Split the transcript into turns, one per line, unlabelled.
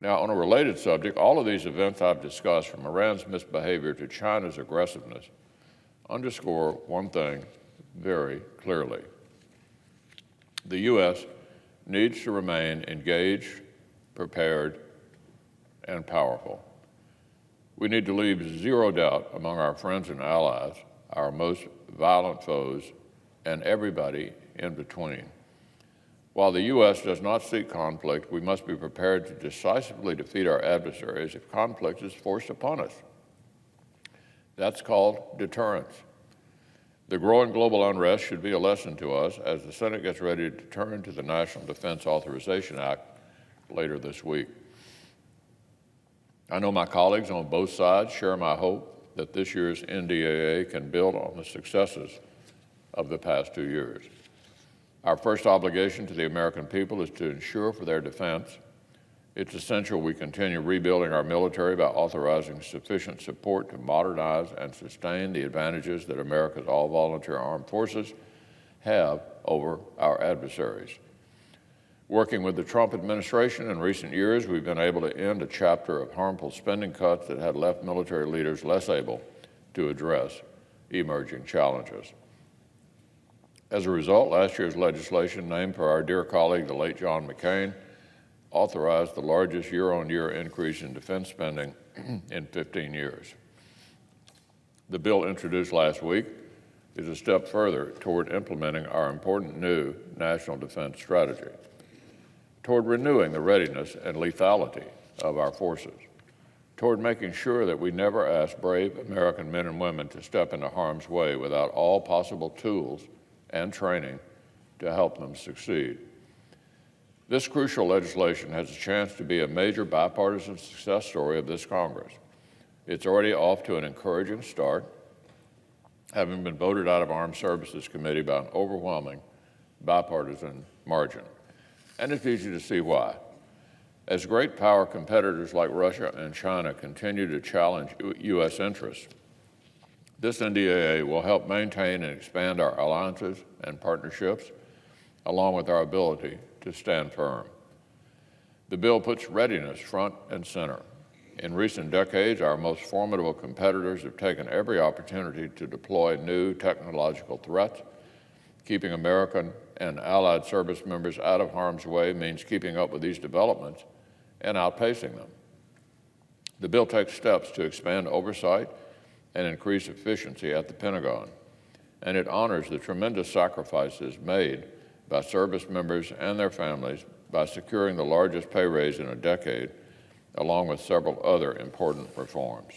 Now, on a related subject, all of these events I've discussed, from Iran's misbehavior to China's aggressiveness, underscore one thing very clearly. The U.S. needs to remain engaged, prepared, and powerful. We need to leave zero doubt among our friends and allies, our most violent foes, and everybody in between. While the U.S. does not seek conflict, we must be prepared to decisively defeat our adversaries if conflict is forced upon us. That's called deterrence. The growing global unrest should be a lesson to us as the Senate gets ready to turn to the National Defense Authorization Act later this week. I know my colleagues on both sides share my hope that this year's NDAA can build on the successes of the past 2 years. Our first obligation to the American people is to ensure for their defense. It's essential we continue rebuilding our military by authorizing sufficient support to modernize and sustain the advantages that America's all-volunteer armed forces have over our adversaries. Working with the Trump administration in recent years, we've been able to end a chapter of harmful spending cuts that had left military leaders less able to address emerging challenges. As a result, last year's legislation, named for our dear colleague, the late John McCain, authorized the largest year-on-year increase in defense spending in 15 years. The bill introduced last week is a step further toward implementing our important new national defense strategy, toward renewing the readiness and lethality of our forces, toward making sure that we never ask brave American men and women to step into harm's way without all possible tools and training to help them succeed. This crucial legislation has a chance to be a major bipartisan success story of this Congress. It's already off to an encouraging start, having been voted out of Armed Services Committee by an overwhelming bipartisan margin. And it's easy to see why. As great power competitors like Russia and China continue to challenge U.S. interests, this NDAA will help maintain and expand our alliances and partnerships, along with our ability to stand firm. The bill puts readiness front and center. In recent decades, our most formidable competitors have taken every opportunity to deploy new technological threats. Keeping American and allied service members out of harm's way means keeping up with these developments and outpacing them. The bill takes steps to expand oversight and increase efficiency at the Pentagon, and it honors the tremendous sacrifices made by service members and their families by securing the largest pay raise in a decade, along with several other important reforms.